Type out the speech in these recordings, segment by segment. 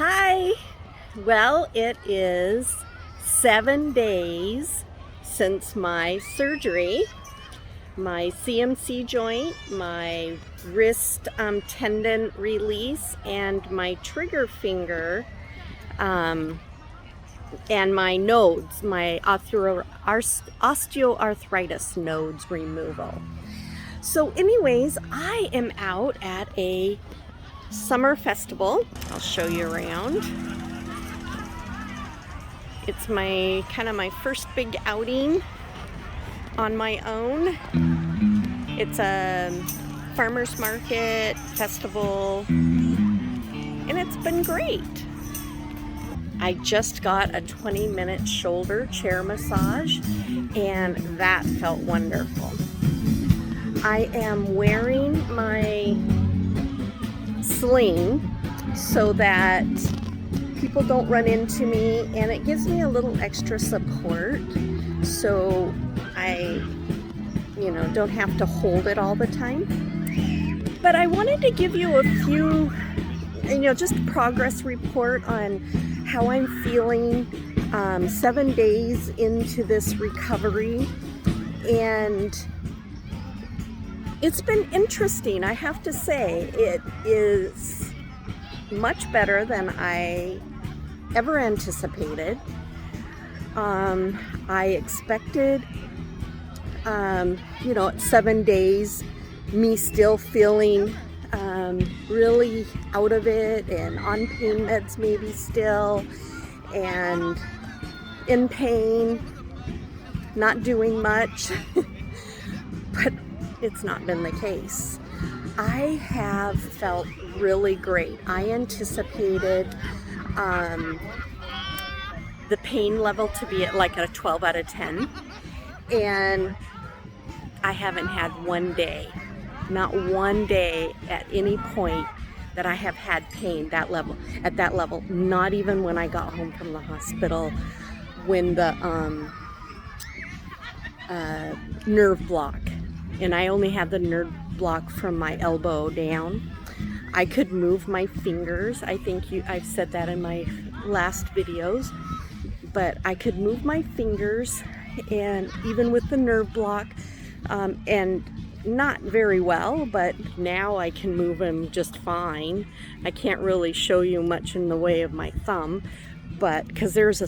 Hi! Well, it is 7 days since my surgery, my CMC joint, my wrist tendon release, and my trigger finger, um, and my nodes, my osteoarthritis nodes removal. So anyways, I am out at a summer festival. I'll show you around. It's my first big outing on my own. It's a farmers market festival and it's been great. I just got a 20-minute shoulder chair massage and that felt wonderful. I am wearing my sling so that people don't run into me, and it gives me a little extra support so I don't have to hold it all the time. But I wanted to give you a few just a progress report on how I'm feeling 7 days into this recovery, and it's been interesting. I have to say it is much better than I ever anticipated. I expected, at 7 days, me still feeling really out of it and on pain meds maybe still, and in pain, not doing much, but it's not been the case. I have felt really great. I anticipated the pain level to be at like a 12 out of 10, and I haven't had one day, not one day at any point that I have had pain at that level, not even when I got home from the hospital when the nerve block, and I only had the nerve block from my elbow down. I could move my fingers. I think I've said that in my last videos, but I could move my fingers, and even with the nerve block, and not very well, but now I can move them just fine. I can't really show you much in the way of my thumb, but because there's a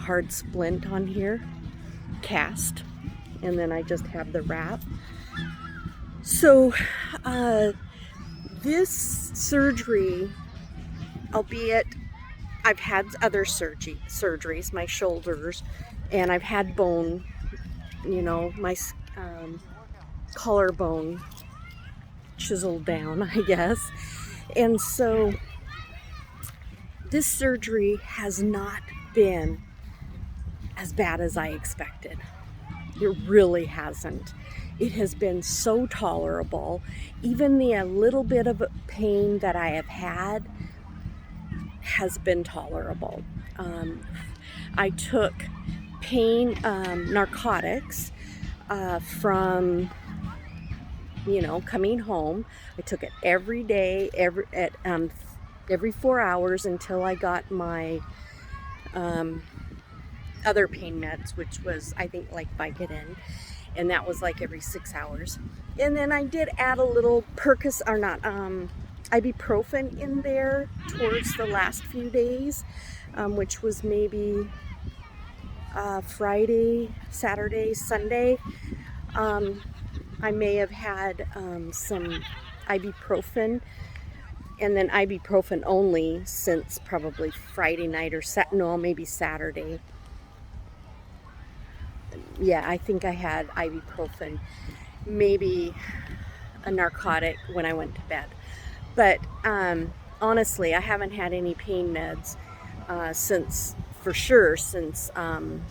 hard splint on here, cast, and then I just have the wrap. So this surgery, albeit I've had other surgeries, my shoulders, and I've had bone, my collarbone chiseled down, I guess. And so this surgery has not been as bad as I expected. It really hasn't. It has been so tolerable. Even the little bit of pain that I have had has been tolerable. I took pain narcotics from coming home. I took it every day, every 4 hours until I got my other pain meds, which was, I think, like Vicodin, and that was like every 6 hours. And then I did add a little ibuprofen in there towards the last few days, which was maybe Friday, Saturday, Sunday. I may have had some ibuprofen, and then ibuprofen only since probably Friday night or maybe Saturday. Yeah, I think I had ibuprofen, maybe a narcotic when I went to bed. But honestly, I haven't had any pain meds since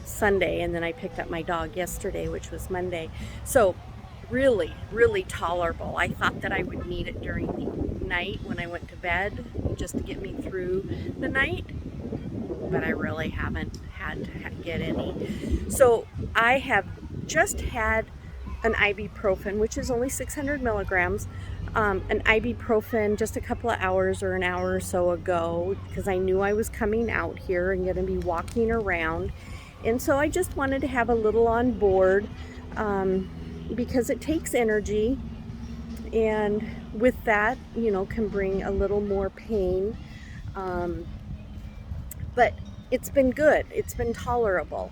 Sunday, and then I picked up my dog yesterday, which was Monday. So really, really tolerable. I thought that I would need it during the night when I went to bed just to get me through the night, but I really haven't had to get any. So I have just had an ibuprofen, which is only 600 milligrams, an ibuprofen just a couple of hours or an hour or so ago, because I knew I was coming out here and going to be walking around. And so I just wanted to have a little on board, because it takes energy, and with that, you know, can bring a little more pain. But it's been good. It's been tolerable.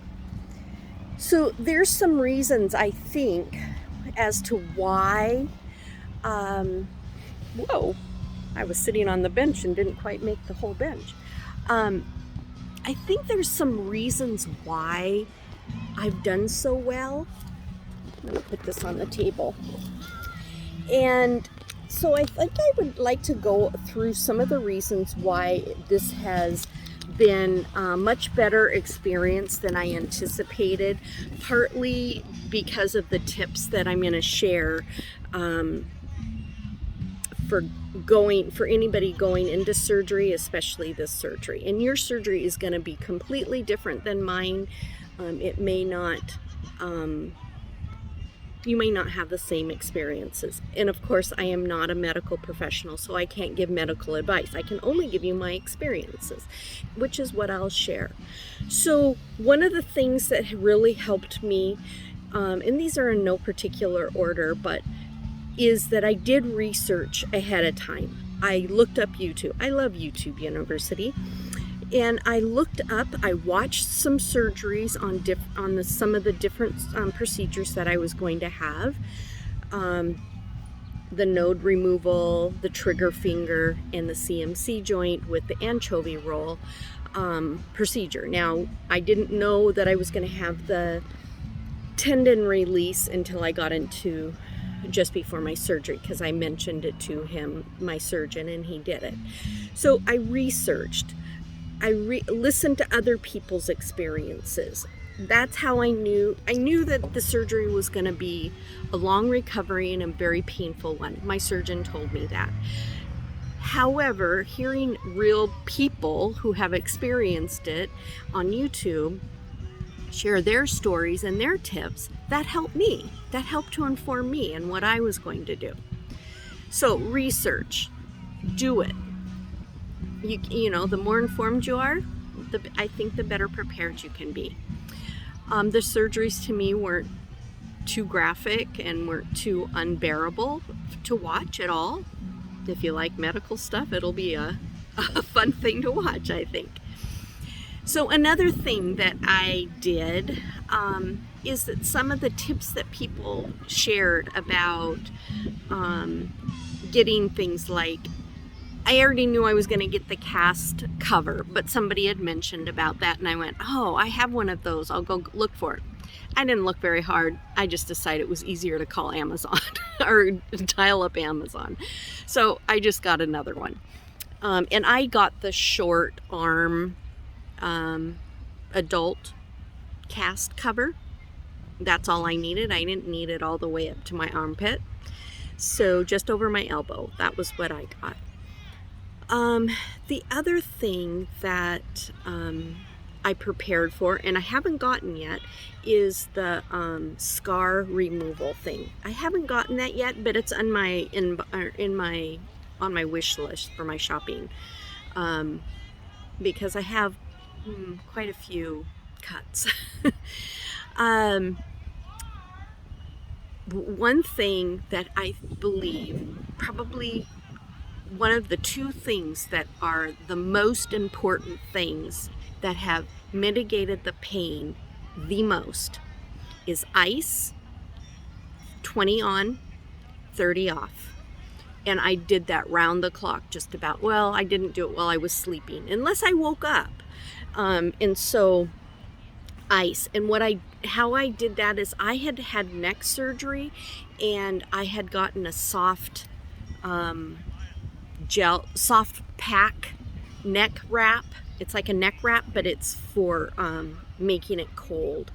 So there's some reasons, I think, as to why, whoa, I was sitting on the bench and didn't quite make the whole bench. I think there's some reasons why I've done so well. I'm going to put this on the table. And so I think I would like to go through some of the reasons why this has been a much better experience than I anticipated, partly because of the tips that I'm going to share for anybody going into surgery, especially this surgery. And your surgery is going to be completely different than mine. It may not, you may not have the same experiences. And of course, I am not a medical professional, so I can't give medical advice. I can only give you my experiences, which is what I'll share. So one of the things that really helped me, and these are in no particular order, but is that I did research ahead of time. I looked up YouTube. I love YouTube University. And I watched some surgeries on some of the different procedures that I was going to have. The node removal, the trigger finger, and the CMC joint with the anchovy roll procedure. Now, I didn't know that I was going to have the tendon release until I got into just before my surgery, because I mentioned it to him, my surgeon, and he did it. So I researched. I listened to other people's experiences. That's how I knew that the surgery was going to be a long recovery and a very painful one. My surgeon told me that. However, hearing real people who have experienced it on YouTube share their stories and their tips, that helped me. That helped to inform me and what I was going to do. So research, do it. You know, the more informed you are, I think the better prepared you can be. The surgeries to me weren't too graphic and weren't too unbearable to watch at all. If you like medical stuff, it'll be a fun thing to watch, I think. So another thing that I did is that some of the tips that people shared about getting things like, I already knew I was going to get the cast cover, but somebody had mentioned about that, and I went, oh, I have one of those. I'll go look for it. I didn't look very hard. I just decided it was easier to call Amazon or dial up Amazon. So I just got another one. And I got the short arm adult cast cover. That's all I needed. I didn't need it all the way up to my armpit. So just over my elbow. That was what I got. The other thing that I prepared for, and I haven't gotten yet, is the scar removal thing. I haven't gotten that yet, but it's on my wish list for my shopping, because I have quite a few cuts. One thing that I believe probably one of the two things that are the most important things that have mitigated the pain the most is ice, 20 on, 30 off. And I did that round the clock just about. Well, I didn't do it while I was sleeping, unless I woke up. And so ice. And how I did that is I had had neck surgery, and I had gotten a soft soft pack neck wrap. It's like a neck wrap, but it's for making it cold.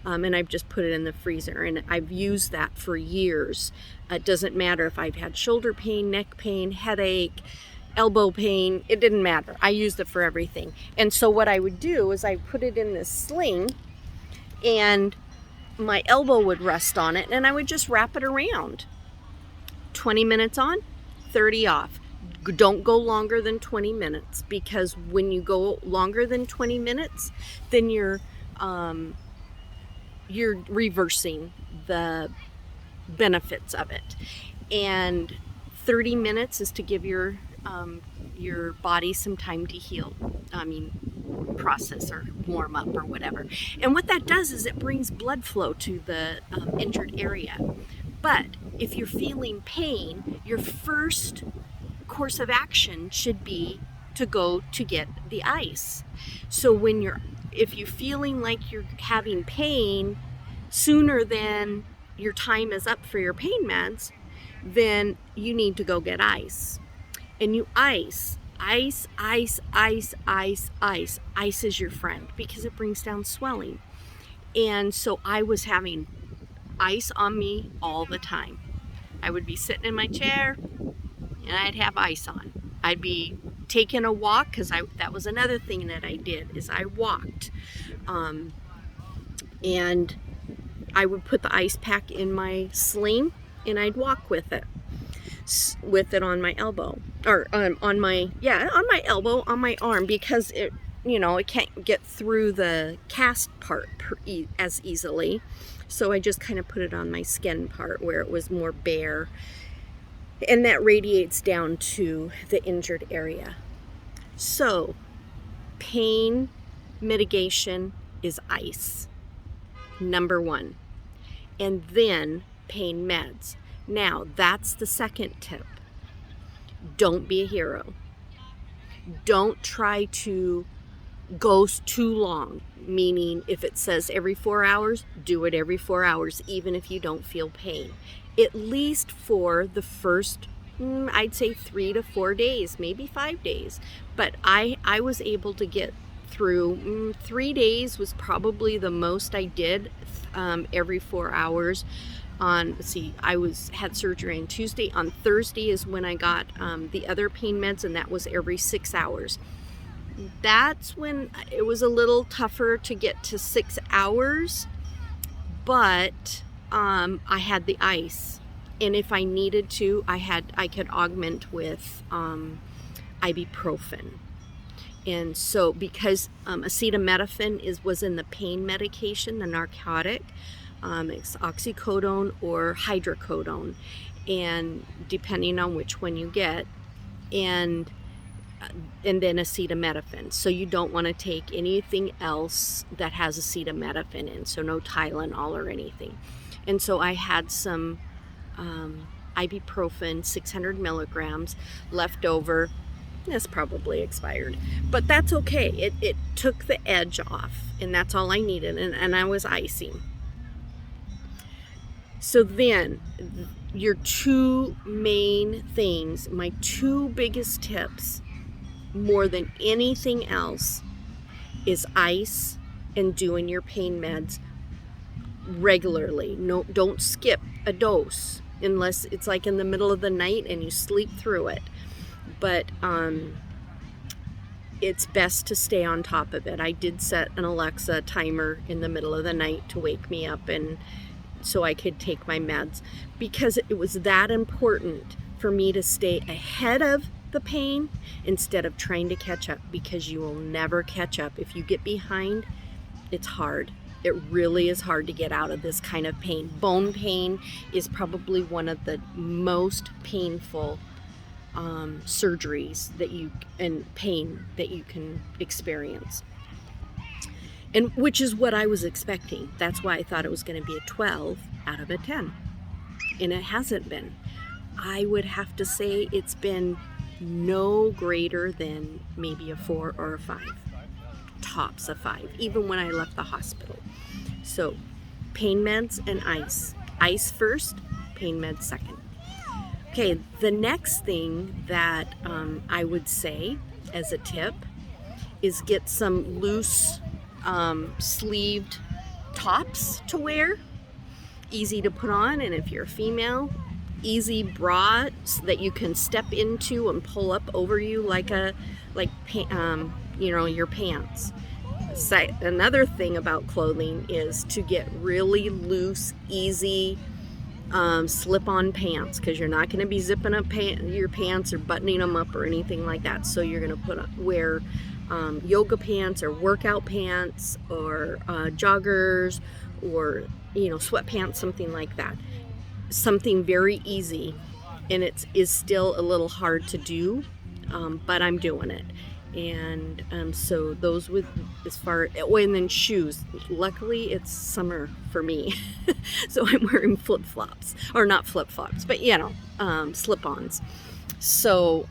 And I've just put it in the freezer, and I've used that for years. It doesn't matter if I've had shoulder pain, neck pain, headache, elbow pain, it didn't matter. I used it for everything. And so what I would do is I put it in this sling, and my elbow would rest on it, and I would just wrap it around. 20 minutes on, 30 off. Don't go longer than 20 minutes, because when you go longer than 20 minutes, then you're reversing the benefits of it. And 30 minutes is to give your body some time to heal. I mean, process or warm up or whatever. And what that does is it brings blood flow to the injured area. But if you're feeling pain, your first course of action should be to go to get the ice. So if you're feeling like you're having pain sooner than your time is up for your pain meds, then you need to go get ice. And you ice. Ice is your friend, because it brings down swelling. And so I was having ice on me all the time. I would be sitting in my chair and I'd have ice on. I'd be taking a walk, because that was another thing that I did, is I walked. And I would put the ice pack in my sling and I'd walk with it on my elbow, or on my elbow, on my arm, because it can't get through the cast part as easily. So I just kind of put it on my skin part where it was more bare, and that radiates down to the injured area. So pain mitigation is ice, number one, and then pain meds. Now, that's the second tip. Don't be a hero. Don't try to go too long, meaning if it says every 4 hours, do it every 4 hours, even if you don't feel pain. At least for the first, I'd say 3 to 4 days, maybe 5 days. But I was able to get through 3 days was probably the most I did, every 4 hours. I had surgery on Tuesday. On Thursday is when I got the other pain meds, and that was every 6 hours. That's when it was a little tougher to get to 6 hours, but I had the ice, and if I needed to, I could augment with ibuprofen. And so, because acetaminophen was in the pain medication, the narcotic, it's oxycodone or hydrocodone, and depending on which one you get, and then acetaminophen. So you don't want to take anything else that has acetaminophen in, so no Tylenol or anything. And so I had some ibuprofen, 600 milligrams left over. It's probably expired, but that's okay. It took the edge off, and that's all I needed, and I was icing. So then, your two main things, my two biggest tips, more than anything else, is ice and doing your pain meds regularly. No, don't skip a dose unless it's like in the middle of the night and you sleep through it. But it's best to stay on top of it. I did set an Alexa timer in the middle of the night to wake me up, and so I could take my meds, because it was that important for me to stay ahead of the pain instead of trying to catch up, because you will never catch up. If you get behind, it's hard. It really is hard to get out of this kind of pain. Bone pain is probably one of the most painful surgeries and pain that you can experience. And which is what I was expecting. That's why I thought it was going to be a 12 out of a 10. And it hasn't been. I would have to say it's been no greater than maybe a 4 or a 5. Tops a 5, even when I left the hospital. So, pain meds and ice. Ice first, pain meds second. Okay, the next thing that I would say as a tip is get some loose sleeved tops to wear, easy to put on, and if you're a female, easy bra that you can step into and pull up over you your pants. Another thing about clothing is to get really loose, easy slip-on pants, because you're not going to be zipping up your pants or buttoning them up or anything like that. So you're going to wear yoga pants or workout pants or joggers or sweatpants, something like that. Something very easy, and it is still a little hard to do, but I'm doing it. And so those with, as far, oh, and then shoes. Luckily it's summer for me, so I'm wearing flip-flops, or not flip-flops, but slip-ons. So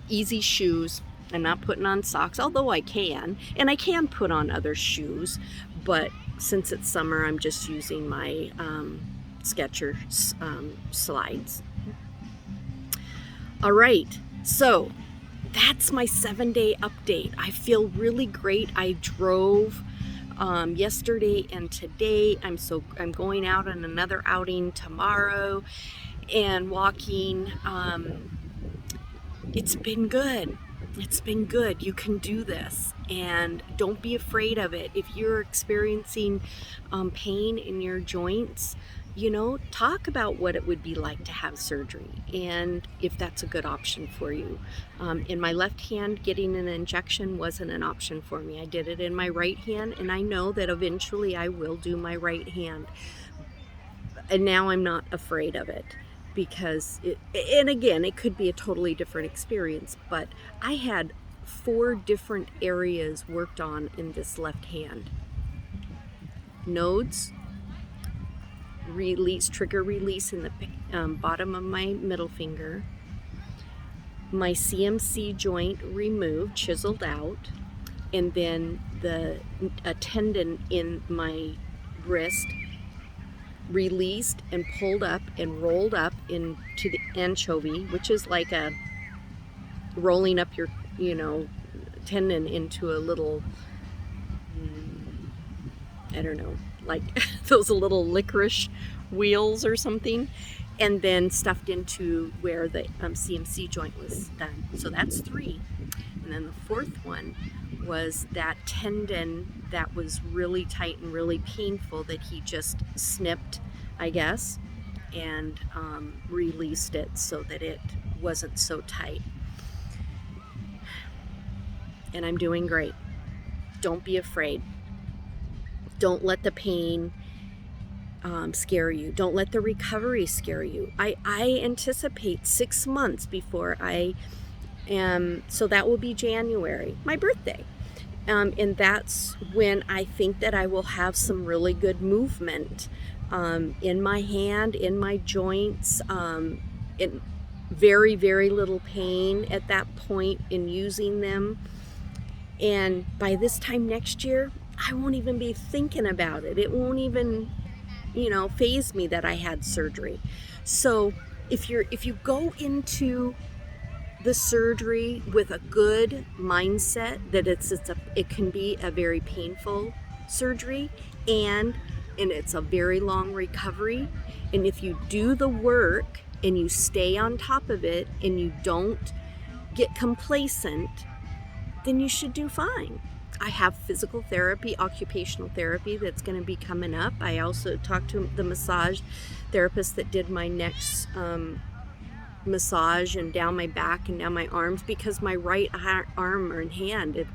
easy shoes. I'm not putting on socks, although I can, and I can put on other shoes, but since it's summer, I'm just using my Skechers slides. All right, so that's my 7-day update. I feel really great. I drove yesterday and today. I'm going out on another outing tomorrow and walking. It's been good. It's been good. You can do this, and don't be afraid of it. If you're experiencing pain in your joints, talk about what it would be like to have surgery and if that's a good option for you. In my left hand, getting an injection wasn't an option for me. I did it in my right hand, and I know that eventually I will do my right hand. And now I'm not afraid of it, because and again, it could be a totally different experience, but I had 4 different areas worked on in this left hand. Nodes, trigger release in the bottom of my middle finger, my CMC joint removed, chiseled out, and then a tendon in my wrist released and pulled up and rolled up into the anchovy, which is like a rolling up your tendon into a little, I don't know, like those little licorice wheels or something, and then stuffed into where the CMC joint was done. So that's 3. And then the 4th one was that tendon that was really tight and really painful that he just snipped, I guess, and released it so that it wasn't so tight. And I'm doing great. Don't be afraid. Don't let the pain scare you. Don't let the recovery scare you. I anticipate 6 months before I am, so that will be January, my birthday. And that's when I think that I will have some really good movement in my hand, in my joints, in very, very little pain at that point in using them. And by this time next year, I won't even be thinking about it. It won't even, faze me that I had surgery. So if you go into the surgery with a good mindset that it can be a very painful surgery and it's a very long recovery, and if you do the work and you stay on top of it and you don't get complacent, then you should do fine. I have physical therapy, occupational therapy that's going to be coming up. I also talked to the massage therapist that did my neck's massage and down my back and down my arms, because my right arm and hand had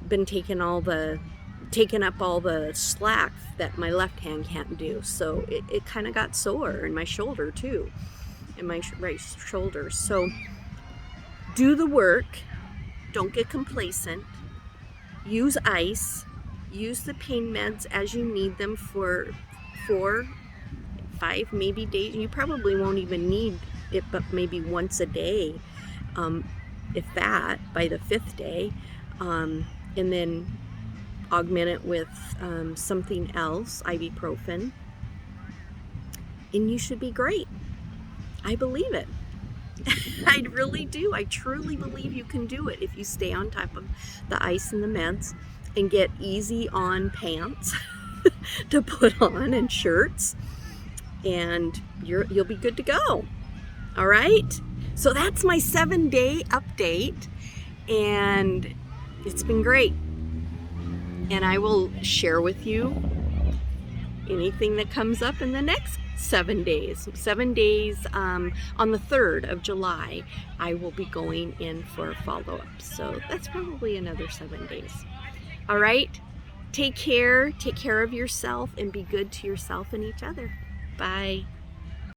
been taking up all the slack that my left hand can't do. So it kind of got sore in my shoulder too, in my right shoulder. So do the work. Don't get complacent. Use ice. Use the pain meds as you need them for 4, 5, maybe days. You probably won't even need it, but maybe once a day, if that, by the 5th day, and then augment it with something else, ibuprofen, and you should be great. I believe it. I really do. I truly believe you can do it if you stay on top of the ice and the meds and get easy on pants to put on and shirts, and you'll be good to go. All right? So that's my 7-day update, and it's been great. And I will share with you anything that comes up in the next 7 days. 7 days on the 3rd of July, I will be going in for follow-up. So that's probably another 7 days. All right, take care of yourself, and be good to yourself and each other. Bye.